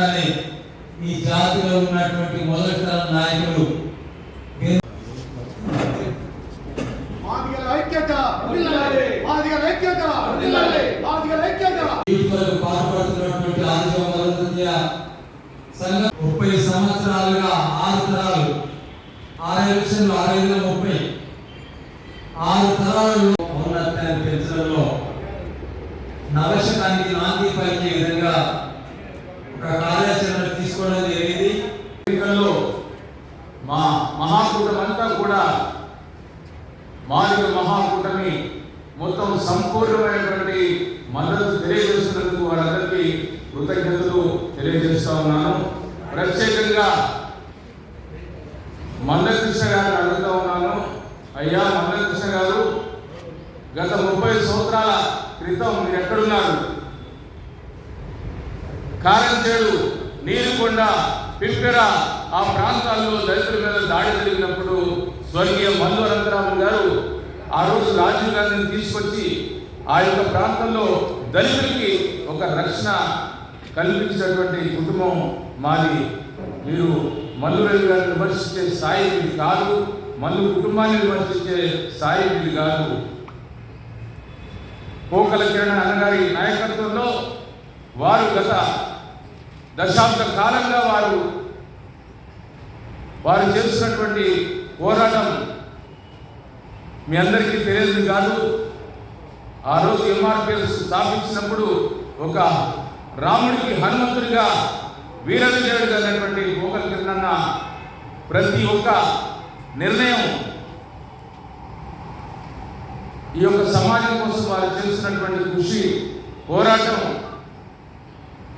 తప్పకుండానే ఈ జాతిలో ఉన్నటువంటి మొదటి తరం నాయకులు పాల్పడుతున్నటువంటి సంఘం 30 సంవత్సరాలుగా 6 తరాలు 6 ఎలక్షన్లు 6 6 తరాలలో ఔన్నత్యాన్ని పెంచడంలో నవశకానికి నాంది పలికే విధంగా ఒక కార్యాచరణ తీసుకోవడం జరిగింది. మా మహాకూటమంతా కూడా మాదిగ మహాకూటమి మొత్తం సంపూర్ణమైనటువంటి మద్దతు తెలియజేస్తున్నందుకు వాళ్ళందరికీ కృతజ్ఞతలు తెలియజేస్తా ఉన్నాను. ప్రత్యేకంగా మందకృష్ణ గారిని అడుగుతా ఉన్నాను. అయ్యా మందకృష్ణ గారు, గత 30 సంవత్సరాల క్రితం మీరు ఎక్కడున్నారు? కారంచేడు, నీరుకొండ, పిప్పెర ఆ ప్రాంతాల్లో దళితుల మీద దాడి జరిగినప్పుడు స్వర్గీయ మల్లు అనంతరాము గారు ఆ రోజు రాజీవ్ గాంధీని తీసుకొచ్చి ఆ యొక్క ప్రాంతంలో దళితులకి ఒక రక్షణ కల్పించినటువంటి కుటుంబం మాది. మీరు మల్లు రవి గారిని విమర్శించే స్థాయి ఇది కాదు, మల్లు కుటుంబాన్ని విమర్శించే స్థాయి ఇది కాదు. పోకల కిరణ్ అన్నగారి నాయకత్వంలో వారు గత దశాబ్ద కాలంగా వారు చేస్తున్నటువంటి పోరాటం మీ అందరికీ తెలియదు కాదు. ఆ రోజు ఎంఆర్పిఎస్ స్థాపించినప్పుడు ఒక రాముడికి హనుమంతుడిగా వీర విజయుడిగా అనేటువంటి పోకల కిరణ్ అన్న ప్రతి ఒక్క నిర్ణయం ఈ యొక్క సమాజం కోసం వారు చేస్తున్నటువంటి కృషి పోరాటం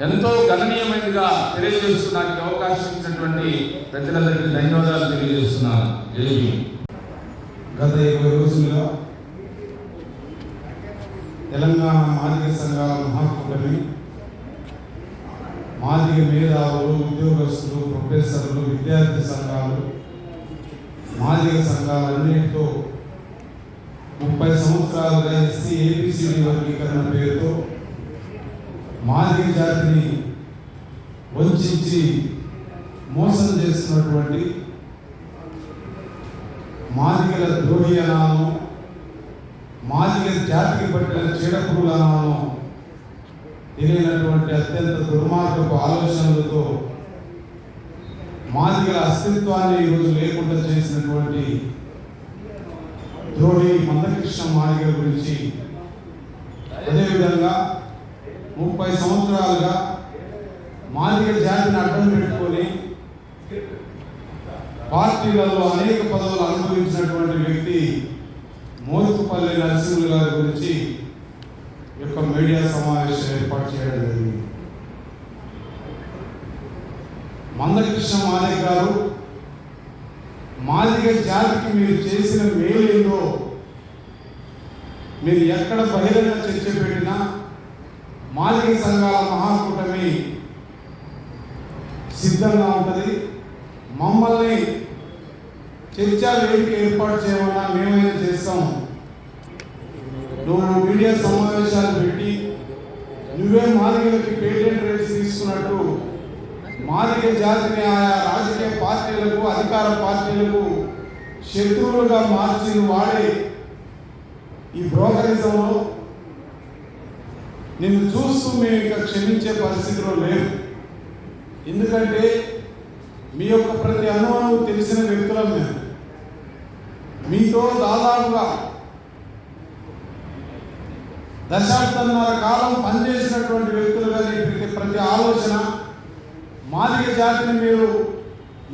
ఎంతో గణనీయమైనదిగా తెలియజేస్తున్నానికి అవకాశం ఇచ్చినటువంటి ప్రజలందరికీ ధన్యవాదాలు తెలియజేస్తున్నాను. జై భీమ్. గత 20 రోజులుగా తెలంగాణ మాదిగ సంఘాల మహాకూటమి మాదిగ మేధావులు, ఉద్యోగస్తులు, ప్రొఫెసర్లు, విద్యార్థి సంఘాలు, మాదిగ సంఘాలన్నిటితో 30 సంవత్సరాలుగా ఎస్సీ ఏబిసిడి వర్గీకరణ పేరుతో మాదిగ జాతిని వంచి మోసం చేస్తున్నటువంటి మాదిగల ద్రోహియనాలను, మాదిగ జాతికి పట్టిన చీడపురులనాలను తెలియనటువంటి అత్యంత దుర్మార్గపు ఆలోచనలతో మాదిగల అస్తిత్వాన్ని ఈరోజు లేకుండా చేసినటువంటి ద్రోహి మందకృష్ణ మాదిగ గురించి, అదేవిధంగా 30 సంవత్సరాలుగా మాదిగ జాతిని అడ్డం పెట్టుకొని పార్టీలలో అనేక పదవులు అనుభవించినటువంటి వ్యక్తి మోత్కుపల్లి నరసింహులు గారి గురించి యొక్క మీడియా సమావేశం ఏర్పాటు చేయడం జరిగింది. మందకృష్ణ మాదిగ గారు, మాదిగ జాతికి మీరు చేసిన మేలేందో మీరు ఎక్కడ బహిరంగ చర్చ పెట్టినా మాదిగ సంఘాల మహాకూటమి సిద్ధంగా ఉంటుంది. మమ్మల్ని చర్చా వేదిక ఏర్పాటు చేయమన్నా మేమైనా చేస్తాం. నువ్వు మీడియా సమావేశాలు పెట్టి నువ్వే మాదిగలకి పేటెంట్ రైట్స్ తీసుకున్నట్టు మాదిగ జాతిని ఆయా రాజకీయ పార్టీలకు, అధికార పార్టీలకు శత్రువులుగా మార్చి వాడే ఈ బ్రోకరిజంలో నిన్ను చూస్తూ మేము ఇంకా క్షమించే పరిస్థితిలో లేవు. ఎందుకంటే మీ యొక్క ప్రతి అనుభవం తెలిసిన వ్యక్తులం మేము. మీతో దాదాపుగా దశాబ్దన్నర కాలం పనిచేసినటువంటి వ్యక్తులుగా ప్రతి ఆలోచన మాదిగ జాతిని మీరు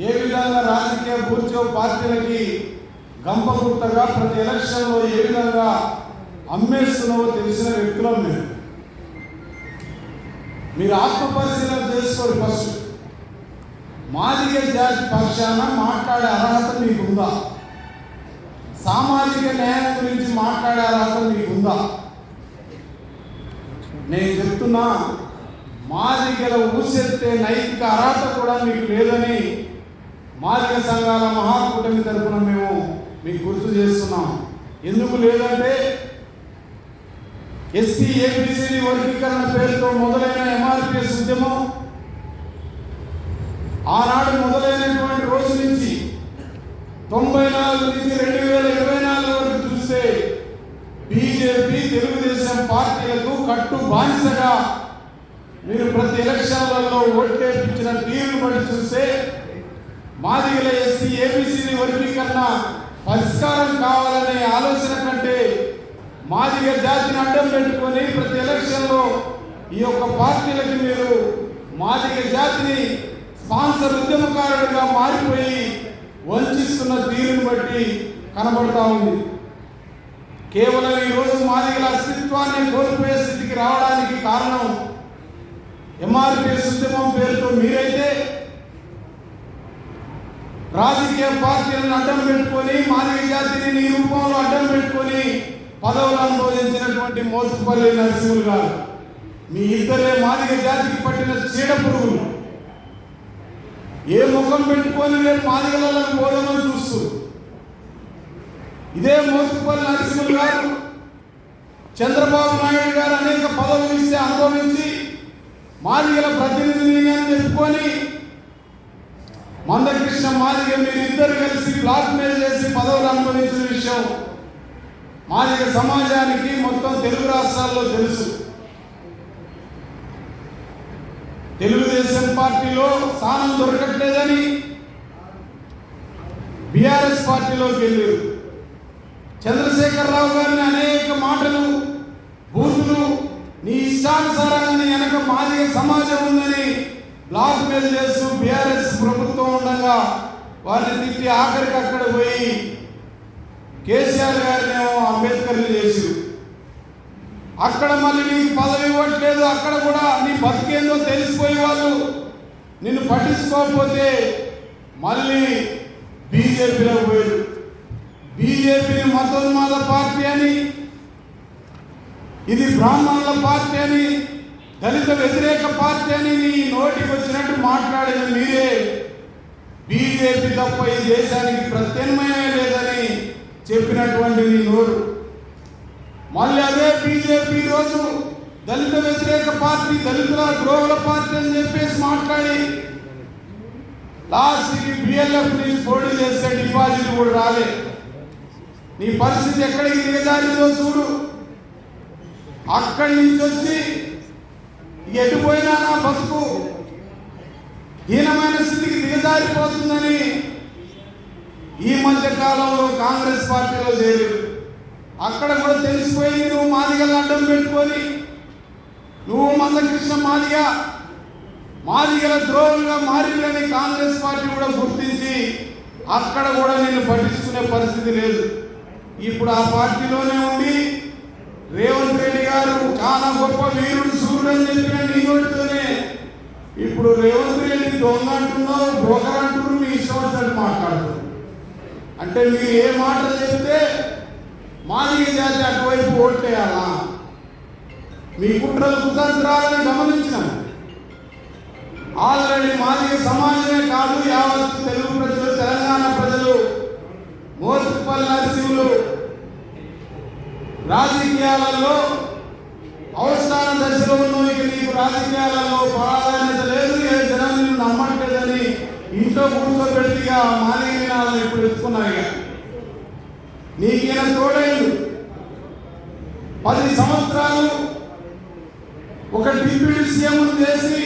ఏ విధంగా రాజకీయ బూర్జో పార్టీలకి గంపగుర్తగా ప్రతి ఎలక్షన్లో ఏ విధంగా అమ్మేస్తున్నావో తెలిసిన వ్యక్తులం మేము. మీరు ఆత్మపరిశీలన చేసుకోండి. ఫస్ట్ మాదిగ జాతి పక్షాన మాట్లాడే అర్హత మీకుందా? సామాజిక న్యాయం గురించి మాట్లాడే అర్హత మీకుందా? నేను చెప్తున్నా, మాదిగల ఊసెత్తే నైతిక అర్హత కూడా మీకు లేదని మాదిగ సంఘాల మహాకూటమి తరఫున మేము మీకు గుర్తు చేస్తున్నాం. ఎందుకు లేదంటే ఎస్సీ ఏబిసిడి వర్గీకరణ పేరుతో మొదలైన ఎంఆర్పిఎస్ ఉద్యమం ఆనాడు మొదలైనటువంటి రోజు నుంచి 94 నుంచి 2024 వరకు చూస్తే బీజేపీ తెలుగుదేశం పార్టీలకు కట్టు బానిసగా మీరు ప్రతి ఎలక్షన్లలో ఓట్లేపించిన తీరును బట్టి చూస్తే మాదిగల ఎస్సీ ఏబీసీ వర్గీకరణ పరిష్కారం కావాలనే ఆలోచన కంటే మాదిగ జాతిని అడ్డం పెట్టుకొని ప్రతి ఎలక్షన్లో ఈ యొక్క పార్టీలకి మీరు మాదిగ జాతిని స్పాన్సర్ ఉద్యమకారుడిగా మారిపోయి వంచిస్తున్న తీరును బట్టి కనబడతా ఉంది. కేవలం ఈరోజు మాదిగల అస్తిత్వాన్ని కోల్పోయే స్థితికి రావడానికి కారణం ఎంఆర్పీఎస్ ఉద్యమం పేరుతో మీరైతే రాజకీయ పార్టీలను అడ్డం పెట్టుకొని మాదిగ జాతిని నీ రూపంలో అడ్డం పెట్టుకొని పదవులు అనుభవించినటువంటి మోత్కుపల్లి నరసింహులు గారు మీ ఇద్దరే మాదిగ జాతికి పట్టిన చీడ పురుగులు. ఏ ముఖం పెట్టుకొని రేపు మాదిగలకు పోదామని చూస్తూ ఇదే మోత్కుపల్లి నరసింహులు గారు చంద్రబాబు నాయుడు గారు అనేక పదవులు ఇస్తే అనుభవించి మాదిగల ప్రతినిధిని అని చెప్పుకొని మందకృష్ణ మాదిగ మీరు ఇద్దరు కలిసి బ్లాక్ మెయిల్ చేసి పదవులు అనుభవించిన విషయం మాదిగ సమాజానికి మొత్తం తెలుగు రాష్ట్రాల్లో తెలుసు. తెలుగుదేశం పార్టీలో స్థానం దొరకట్లేదని బీఆర్ఎస్ పార్టీలోకి వెళ్ళారు. చంద్రశేఖరరావు గారిని అనేక మాటలు బూతులు నీ ఇష్టానుసారంగా వెనక మాదిగ సమాజం ఉందని బ్లాక్ మెయిల్ చేస్తూ బీఆర్ఎస్ ప్రభుత్వం ఉండగా వారిని తిట్టి ఆఖరికి అక్కడ పోయి కేసీఆర్ గారినేమో అంబేద్కర్ని చేసిరు. అక్కడ మళ్ళీ నీకు పదవి ఇవ్వట్లేదు, అక్కడ కూడా నీ బతికేందో తెలిసిపోయే వాళ్ళు నిన్ను పట్టించుకోకపోతే మళ్ళీ బీజేపీలో పోయారు. బీజేపీని మతోన్మాద పార్టీ అని, ఇది బ్రాహ్మణుల పార్టీ అని, దళిత వ్యతిరేక పార్టీ అని నీ నోటికి వచ్చినట్టు మాట్లాడిన మీరే బీజేపీ తప్ప ఈ దేశానికి ప్రత్యామ్నాయమే లేదని చెప్పినటువంటి నీ నోరు. మళ్ళీ అదే బీజేపీ రోజు దళిత వ్యతిరేక పార్టీ, దళితుల ద్రోహుల పార్టీ అని చెప్పేసి మాట్లాడి లాస్ట్కి బిఎల్ఎఫ్ నుంచి పోటీ చేస్తే డిపాజిట్ కూడా రాలే. నీ పరిస్థితి ఎక్కడికి దిగజారిందో చూడు. అక్కడి నుంచి వచ్చి ఎటుపోయినా నా బతుకు హీనమైన స్థితికి దిగజారిపోతుందని ఈ మధ్య కాలంలో కాంగ్రెస్ పార్టీలో చేరారు. అక్కడ కూడా తెలిసిపోయింది నువ్వు మాదిగలను అడ్డం పెట్టుకొని నువ్వు మందకృష్ణ మాదిగల ద్రోహులుగా మారిలని కాంగ్రెస్ పార్టీ కూడా గుర్తించి అక్కడ కూడా నేను పట్టించుకునే పరిస్థితి లేదు. ఇప్పుడు ఆ పార్టీలోనే ఉండి రేవంత్ రెడ్డి గారు చాలా గొప్ప వీరుడు సూర్యుడు అని చెప్పిన నీ నోటితోనే ఇప్పుడు రేవంత్ రెడ్డి దొంగ అంటున్నావు, బ్రోకర్ అంటున్నారు, మీ ఇష్టం వచ్చినట్టు మాట్లాడుతున్నారు. అంటే మీరు ఏ మాటలు చెప్తే మాదిగ జాతి అటువైపు ఓట్లేయాలా? మీ కుట్రలు కుతంత్రాలను గమనించినాం. ఆల్రెడీ మాదిగ సమాజమే కాదు యావత్ తెలుగు ప్రజలు, తెలంగాణ ప్రజలు మోత్కుపల్లి నరసింహులు రాజకీయాలలో అవస్థాన దశలో ఉన్నోనికి నీకు రాజకీయాలలో ప్రాధాన్యత లేదు, ఏ జనం నిన్ను నమ్మట్లేదని ఇంట్లో కూర్చోబెట్టిగా మాదిగ నినాదాలు ఇప్పుడు ఎత్తుకున్నాయి. నీకైనా తోడైంది 10 సంవత్సరాలు ఒక డిప్యూటీ సీఎం చేసి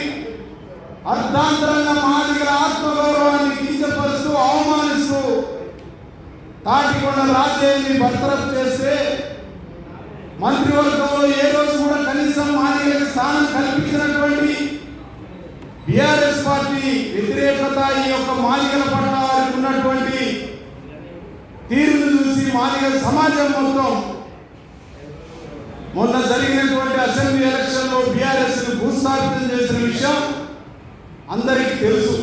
అర్ధాంతరంగా మాదిగల ఆత్మగౌరవాన్ని కించపరుస్తూ అవమానిస్తూ తాటికొండ రాజ్యాన్ని బర్తరఫ్ చేస్తే మంత్రివర్గంలో ఏ రోజు కూడా కనీసం మాదిగలకు స్థానం కల్పించినటువంటి బీఆర్ఎస్ పార్టీ వ్యతిరేకత ఈ యొక్క మాదిగల పట్ల వారికి ఉన్నటువంటి తీరును చూసి మాదిగ సమాజం మొత్తం మొన్న జరిగినటువంటి అసెంబ్లీ ఎలక్షన్లో బీఆర్ఎస్ భూస్థాపితం చేసిన విషయం అందరికీ తెలుసు.